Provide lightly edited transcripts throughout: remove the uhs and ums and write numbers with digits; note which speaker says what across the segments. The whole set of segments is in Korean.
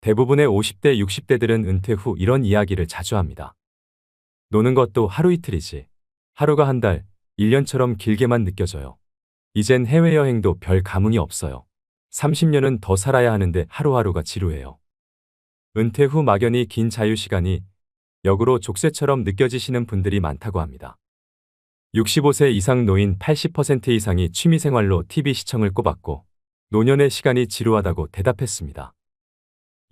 Speaker 1: 대부분의 50대, 60대들은 은퇴 후 이런 이야기를 자주 합니다. 노는 것도 하루 이틀이지. 하루가 한 달, 1년처럼 길게만 느껴져요. 이젠 해외여행도 별 감흥이 없어요. 30년은 더 살아야 하는데 하루하루가 지루해요. 은퇴 후 막연히 긴 자유시간이 역으로 족쇄처럼 느껴지시는 분들이 많다고 합니다. 65세 이상 노인 80% 이상이 취미생활로 TV 시청을 꼽았고 노년의 시간이 지루하다고 대답했습니다.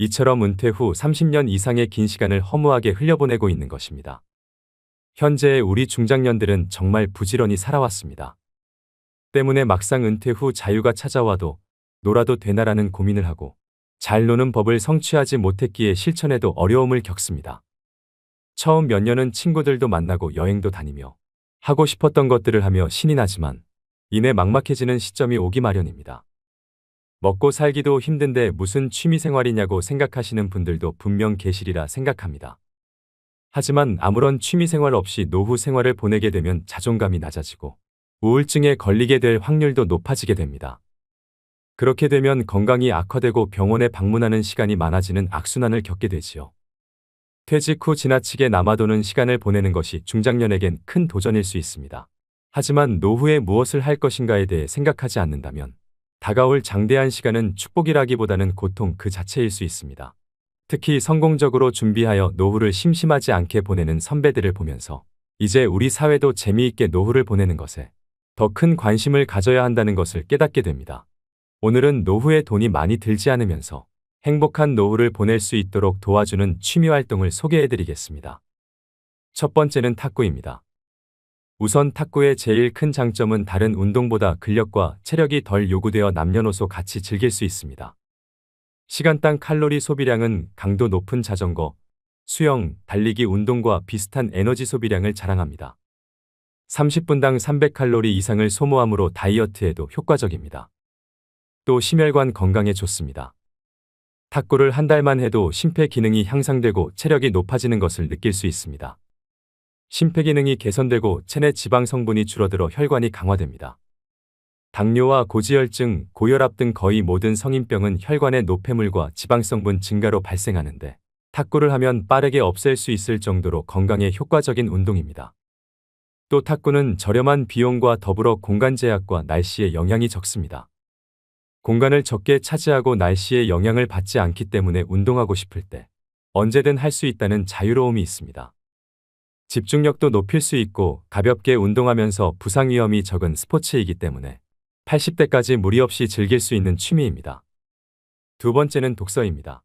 Speaker 1: 이처럼 은퇴 후 30년 이상의 긴 시간을 허무하게 흘려보내고 있는 것입니다. 현재의 우리 중장년들은 정말 부지런히 살아왔습니다. 때문에 막상 은퇴 후 자유가 찾아와도 놀아도 되나라는 고민을 하고 잘 노는 법을 성취하지 못했기에 실천에도 어려움을 겪습니다. 처음 몇 년은 친구들도 만나고 여행도 다니며 하고 싶었던 것들을 하며 신이 나지만 이내 막막해지는 시점이 오기 마련입니다. 먹고 살기도 힘든데 무슨 취미생활이냐고 생각하시는 분들도 분명 계시리라 생각합니다. 하지만 아무런 취미생활 없이 노후 생활을 보내게 되면 자존감이 낮아지고 우울증에 걸리게 될 확률도 높아지게 됩니다. 그렇게 되면 건강이 악화되고 병원에 방문하는 시간이 많아지는 악순환을 겪게 되지요. 퇴직 후 지나치게 남아도는 시간을 보내는 것이 중장년에겐 큰 도전일 수 있습니다. 하지만 노후에 무엇을 할 것인가에 대해 생각하지 않는다면 다가올 장대한 시간은 축복이라기보다는 고통 그 자체일 수 있습니다. 특히 성공적으로 준비하여 노후를 심심하지 않게 보내는 선배들을 보면서 이제 우리 사회도 재미있게 노후를 보내는 것에 더 큰 관심을 가져야 한다는 것을 깨닫게 됩니다. 오늘은 노후에 돈이 많이 들지 않으면서 행복한 노후를 보낼 수 있도록 도와주는 취미활동을 소개해드리겠습니다. 첫 번째는 탁구입니다. 우선 탁구의 제일 큰 장점은 다른 운동보다 근력과 체력이 덜 요구되어 남녀노소 같이 즐길 수 있습니다. 시간당 칼로리 소비량은 강도 높은 자전거, 수영, 달리기 운동과 비슷한 에너지 소비량을 자랑합니다. 30분당 300칼로리 이상을 소모하므로 다이어트에도 효과적입니다. 또 심혈관 건강에 좋습니다. 탁구를 한 달만 해도 심폐기능이 향상되고 체력이 높아지는 것을 느낄 수 있습니다. 심폐기능이 개선되고 체내 지방 성분이 줄어들어 혈관이 강화됩니다. 당뇨와 고지혈증, 고혈압 등 거의 모든 성인병은 혈관의 노폐물과 지방성분 증가로 발생하는데 탁구를 하면 빠르게 없앨 수 있을 정도로 건강에 효과적인 운동입니다. 또 탁구는 저렴한 비용과 더불어 공간 제약과 날씨의 영향이 적습니다. 공간을 적게 차지하고 날씨의 영향을 받지 않기 때문에 운동하고 싶을 때 언제든 할 수 있다는 자유로움이 있습니다. 집중력도 높일 수 있고 가볍게 운동하면서 부상 위험이 적은 스포츠이기 때문에 80대까지 무리 없이 즐길 수 있는 취미입니다. 두 번째는 독서입니다.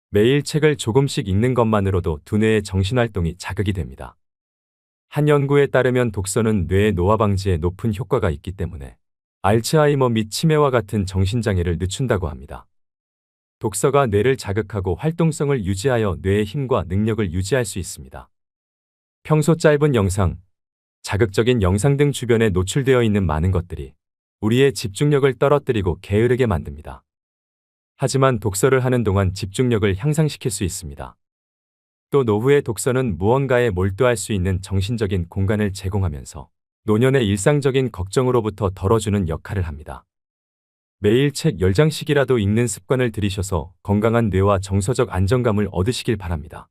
Speaker 1: 매일 책을 조금씩 읽는 것만으로도 두뇌의 정신활동이 자극이 됩니다. 한 연구에 따르면 독서는 뇌의 노화 방지에 높은 효과가 있기 때문에 알츠하이머 및 치매와 같은 정신장애를 늦춘다고 합니다. 독서가 뇌를 자극하고 활동성을 유지하여 뇌의 힘과 능력을 유지할 수 있습니다. 평소 짧은 영상, 자극적인 영상 등 주변에 노출되어 있는 많은 것들이 우리의 집중력을 떨어뜨리고 게으르게 만듭니다. 하지만 독서를 하는 동안 집중력을 향상시킬 수 있습니다. 또 노후의 독서는 무언가에 몰두할 수 있는 정신적인 공간을 제공하면서 노년의 일상적인 걱정으로부터 덜어주는 역할을 합니다. 매일 책 10장씩이라도 읽는 습관을 들이셔서 건강한 뇌와 정서적 안정감을 얻으시길 바랍니다.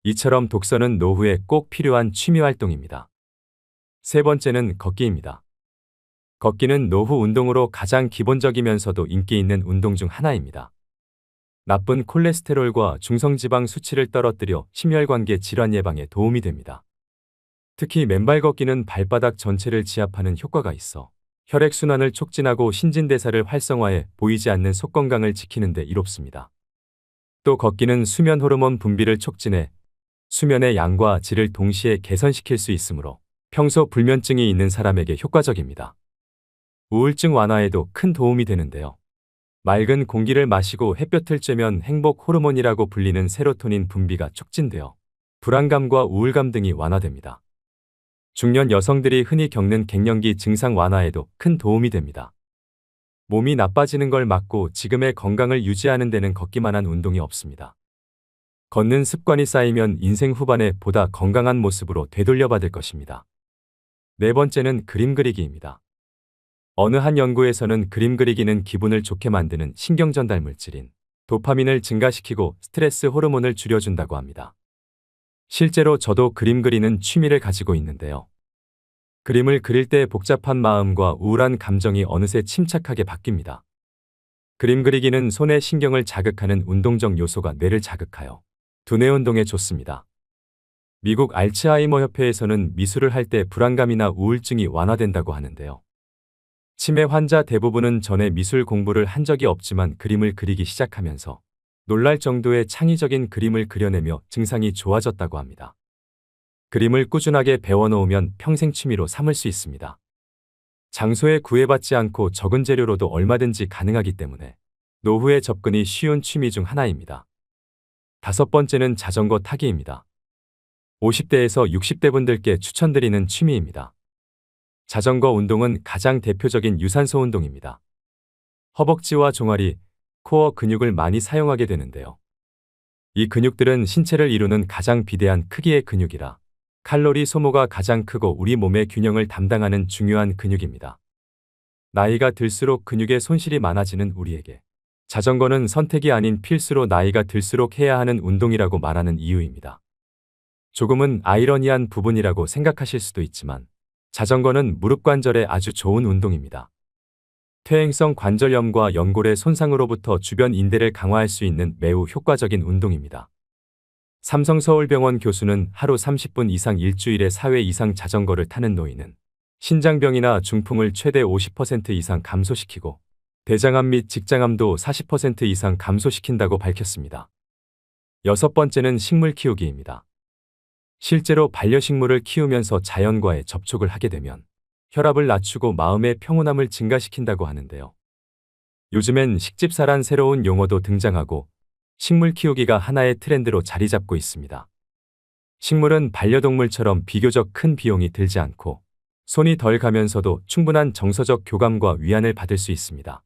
Speaker 1: 이처럼 독서는 노후에 꼭 필요한 취미활동입니다. 세 번째는 걷기입니다. 걷기는 노후 운동으로 가장 기본적이면서도 인기 있는 운동 중 하나입니다. 나쁜 콜레스테롤과 중성지방 수치를 떨어뜨려 심혈관계 질환 예방에 도움이 됩니다. 특히 맨발 걷기는 발바닥 전체를 지압하는 효과가 있어 혈액순환을 촉진하고 신진대사를 활성화해 보이지 않는 속 건강을 지키는 데 이롭습니다. 또 걷기는 수면 호르몬 분비를 촉진해 수면의 양과 질을 동시에 개선시킬 수 있으므로 평소 불면증이 있는 사람에게 효과적입니다. 우울증 완화에도 큰 도움이 되는데요. 맑은 공기를 마시고 햇볕을 쬐면 행복 호르몬이라고 불리는 세로토닌 분비가 촉진되어 불안감과 우울감 등이 완화됩니다. 중년 여성들이 흔히 겪는 갱년기 증상 완화에도 큰 도움이 됩니다. 몸이 나빠지는 걸 막고 지금의 건강을 유지하는 데는 걷기만한 운동이 없습니다. 걷는 습관이 쌓이면 인생 후반에 보다 건강한 모습으로 되돌려받을 것입니다. 네 번째는 그림 그리기입니다. 어느 한 연구에서는 그림 그리기는 기분을 좋게 만드는 신경전달 물질인 도파민을 증가시키고 스트레스 호르몬을 줄여준다고 합니다. 실제로 저도 그림 그리는 취미를 가지고 있는데요. 그림을 그릴 때 복잡한 마음과 우울한 감정이 어느새 침착하게 바뀝니다. 그림 그리기는 손의 신경을 자극하는 운동적 요소가 뇌를 자극하여 두뇌 운동에 좋습니다. 미국 알츠하이머 협회에서는 미술을 할 때 불안감이나 우울증이 완화된다고 하는데요. 치매 환자 대부분은 전에 미술 공부를 한 적이 없지만 그림을 그리기 시작하면서 놀랄 정도의 창의적인 그림을 그려내며 증상이 좋아졌다고 합니다. 그림을 꾸준하게 배워놓으면 평생 취미로 삼을 수 있습니다. 장소에 구애받지 않고 적은 재료로도 얼마든지 가능하기 때문에 노후에 접근이 쉬운 취미 중 하나입니다. 5번째는 자전거 타기입니다. 50대에서 60대 분들께 추천드리는 취미입니다. 자전거 운동은 가장 대표적인 유산소 운동입니다. 허벅지와 종아리, 코어 근육을 많이 사용하게 되는데요. 이 근육들은 신체를 이루는 가장 비대한 크기의 근육이라 칼로리 소모가 가장 크고 우리 몸의 균형을 담당하는 중요한 근육입니다. 나이가 들수록 근육의 손실이 많아지는 우리에게 자전거는 선택이 아닌 필수로 나이가 들수록 해야 하는 운동이라고 말하는 이유입니다. 조금은 아이러니한 부분이라고 생각하실 수도 있지만 자전거는 무릎 관절에 아주 좋은 운동입니다. 퇴행성 관절염과 연골의 손상으로부터 주변 인대를 강화할 수 있는 매우 효과적인 운동입니다. 삼성서울병원 교수는 하루 30분 이상 일주일에 4회 이상 자전거를 타는 노인은 신장병이나 중풍을 최대 50% 이상 감소시키고 대장암 및 직장암도 40% 이상 감소시킨다고 밝혔습니다. 6번째는 식물 키우기입니다. 실제로 반려식물을 키우면서 자연과의 접촉을 하게 되면 혈압을 낮추고 마음의 평온함을 증가시킨다고 하는데요. 요즘엔 식집사란 새로운 용어도 등장하고 식물 키우기가 하나의 트렌드로 자리 잡고 있습니다. 식물은 반려동물처럼 비교적 큰 비용이 들지 않고 손이 덜 가면서도 충분한 정서적 교감과 위안을 받을 수 있습니다.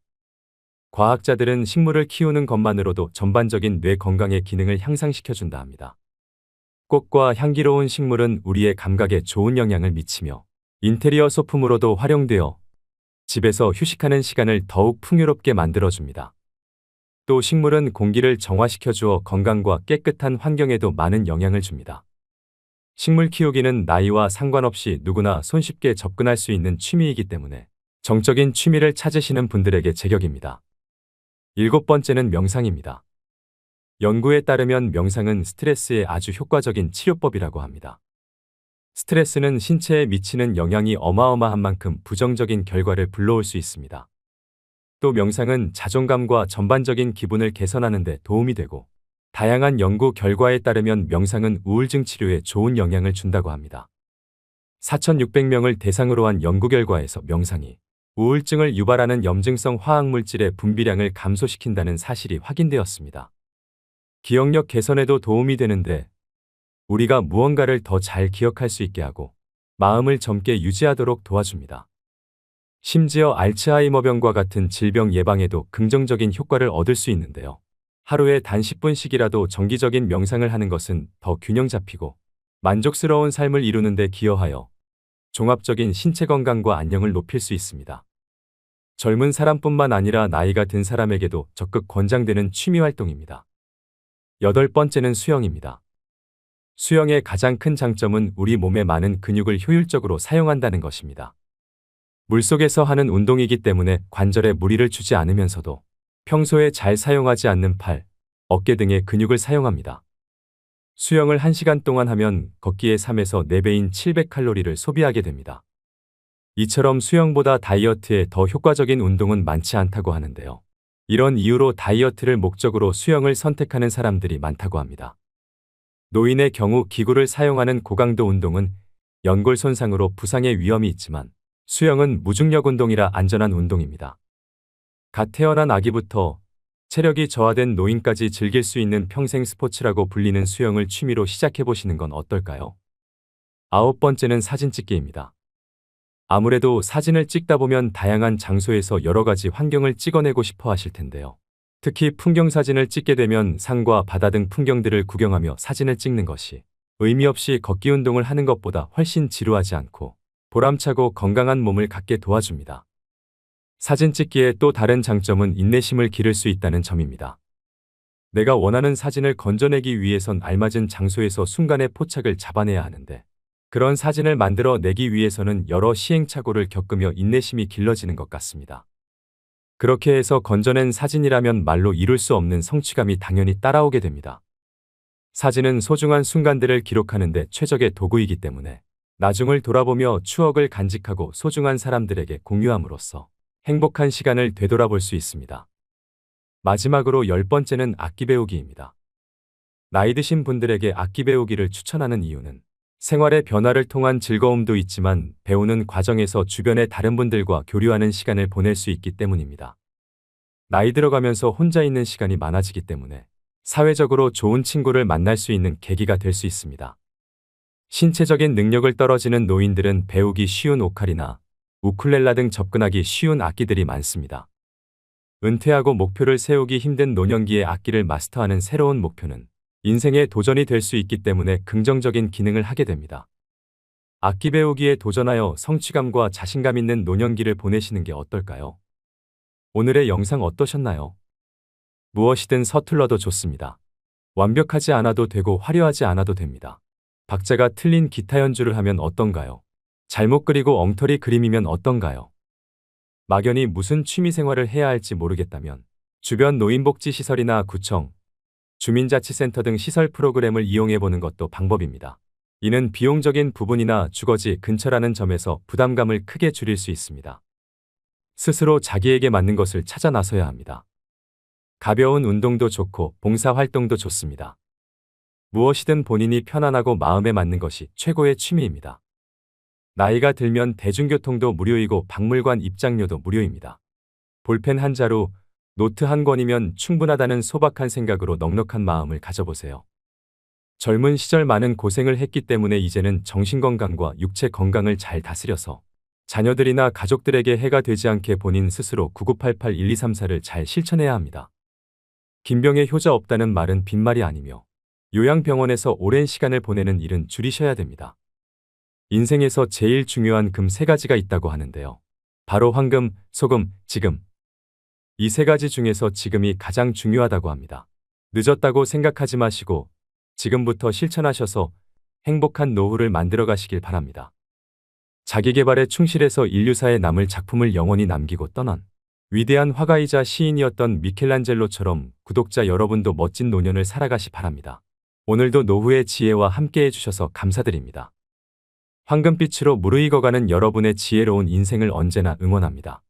Speaker 1: 과학자들은 식물을 키우는 것만으로도 전반적인 뇌 건강의 기능을 향상시켜준다 합니다. 꽃과 향기로운 식물은 우리의 감각에 좋은 영향을 미치며 인테리어 소품으로도 활용되어 집에서 휴식하는 시간을 더욱 풍요롭게 만들어줍니다. 또 식물은 공기를 정화시켜주어 건강과 깨끗한 환경에도 많은 영향을 줍니다. 식물 키우기는 나이와 상관없이 누구나 손쉽게 접근할 수 있는 취미이기 때문에 정적인 취미를 찾으시는 분들에게 제격입니다. 7번째는 명상입니다. 연구에 따르면 명상은 스트레스에 아주 효과적인 치료법이라고 합니다. 스트레스는 신체에 미치는 영향이 어마어마한 만큼 부정적인 결과를 불러올 수 있습니다. 또 명상은 자존감과 전반적인 기분을 개선하는 데 도움이 되고 다양한 연구 결과에 따르면 명상은 우울증 치료에 좋은 영향을 준다고 합니다. 4,600명을 대상으로 한 연구 결과에서 명상이 우울증을 유발하는 염증성 화학물질의 분비량을 감소시킨다는 사실이 확인되었습니다. 기억력 개선에도 도움이 되는데 우리가 무언가를 더 잘 기억할 수 있게 하고 마음을 젊게 유지하도록 도와줍니다. 심지어 알츠하이머병과 같은 질병 예방에도 긍정적인 효과를 얻을 수 있는데요. 하루에 단 10분씩이라도 정기적인 명상을 하는 것은 더 균형 잡히고 만족스러운 삶을 이루는 데 기여하여 종합적인 신체 건강과 안녕을 높일 수 있습니다. 젊은 사람뿐만 아니라 나이가 든 사람에게도 적극 권장되는 취미 활동입니다. 8번째는 수영입니다. 수영의 가장 큰 장점은 우리 몸의 많은 근육을 효율적으로 사용한다는 것입니다. 물속에서 하는 운동이기 때문에 관절에 무리를 주지 않으면서도 평소에 잘 사용하지 않는 팔, 어깨 등의 근육을 사용합니다. 수영을 1시간 동안 하면 걷기의 3에서 4배인 700칼로리를 소비하게 됩니다. 이처럼 수영보다 다이어트에 더 효과적인 운동은 많지 않다고 하는데요. 이런 이유로 다이어트를 목적으로 수영을 선택하는 사람들이 많다고 합니다. 노인의 경우 기구를 사용하는 고강도 운동은 연골 손상으로 부상의 위험이 있지만 수영은 무중력 운동이라 안전한 운동입니다. 갓 태어난 아기부터 체력이 저하된 노인까지 즐길 수 있는 평생 스포츠라고 불리는 수영을 취미로 시작해보시는 건 어떨까요? 9번째는 사진 찍기입니다. 아무래도 사진을 찍다 보면 다양한 장소에서 여러 가지 환경을 찍어내고 싶어 하실 텐데요. 특히 풍경 사진을 찍게 되면 산과 바다 등 풍경들을 구경하며 사진을 찍는 것이 의미 없이 걷기 운동을 하는 것보다 훨씬 지루하지 않고 보람차고 건강한 몸을 갖게 도와줍니다. 사진 찍기의 또 다른 장점은 인내심을 기를 수 있다는 점입니다. 내가 원하는 사진을 건져내기 위해선 알맞은 장소에서 순간의 포착을 잡아내야 하는데 그런 사진을 만들어 내기 위해서는 여러 시행착오를 겪으며 인내심이 길러지는 것 같습니다. 그렇게 해서 건져낸 사진이라면 말로 이룰 수 없는 성취감이 당연히 따라오게 됩니다. 사진은 소중한 순간들을 기록하는데 최적의 도구이기 때문에 나중을 돌아보며 추억을 간직하고 소중한 사람들에게 공유함으로써 행복한 시간을 되돌아볼 수 있습니다. 마지막으로 10번째는 악기 배우기입니다. 나이 드신 분들에게 악기 배우기를 추천하는 이유는 생활의 변화를 통한 즐거움도 있지만 배우는 과정에서 주변의 다른 분들과 교류하는 시간을 보낼 수 있기 때문입니다. 나이 들어가면서 혼자 있는 시간이 많아지기 때문에 사회적으로 좋은 친구를 만날 수 있는 계기가 될 수 있습니다. 신체적인 능력을 떨어지는 노인들은 배우기 쉬운 오카리나, 우쿨렐라 등 접근하기 쉬운 악기들이 많습니다. 은퇴하고 목표를 세우기 힘든 노년기에 악기를 마스터하는 새로운 목표는 인생의 도전이 될 수 있기 때문에 긍정적인 기능을 하게 됩니다. 악기 배우기에 도전하여 성취감과 자신감 있는 노년기를 보내시는 게 어떨까요? 오늘의 영상 어떠셨나요? 무엇이든 서툴러도 좋습니다. 완벽하지 않아도 되고 화려하지 않아도 됩니다. 박자가 틀린 기타 연주를 하면 어떤가요? 잘못 그리고 엉터리 그림이면 어떤가요? 막연히 무슨 취미생활을 해야 할지 모르겠다면 주변 노인복지시설이나 구청, 주민자치센터 등 시설 프로그램을 이용해보는 것도 방법입니다. 이는 비용적인 부분이나 주거지 근처라는 점에서 부담감을 크게 줄일 수 있습니다. 스스로 자기에게 맞는 것을 찾아 나서야 합니다. 가벼운 운동도 좋고 봉사활동도 좋습니다. 무엇이든 본인이 편안하고 마음에 맞는 것이 최고의 취미입니다. 나이가 들면 대중교통도 무료이고 박물관 입장료도 무료입니다. 볼펜 한 자루, 노트 한 권이면 충분하다는 소박한 생각으로 넉넉한 마음을 가져보세요. 젊은 시절 많은 고생을 했기 때문에 이제는 정신건강과 육체 건강을 잘 다스려서 자녀들이나 가족들에게 해가 되지 않게 본인 스스로 9988-1234를 잘 실천해야 합니다. 김병에 효자 없다는 말은 빈말이 아니며 요양병원에서 오랜 시간을 보내는 일은 줄이셔야 됩니다. 인생에서 제일 중요한 금 3가지가 있다고 하는데요. 바로 황금, 소금, 지금. 이 3가지 중에서 지금이 가장 중요하다고 합니다. 늦었다고 생각하지 마시고 지금부터 실천하셔서 행복한 노후를 만들어 가시길 바랍니다. 자기계발에 충실해서 인류사에 남을 작품을 영원히 남기고 떠난 위대한 화가이자 시인이었던 미켈란젤로처럼 구독자 여러분도 멋진 노년을 살아가시 바랍니다. 오늘도 노후의 지혜와 함께 해주셔서 감사드립니다. 황금빛으로 무르익어가는 여러분의 지혜로운 인생을 언제나 응원합니다.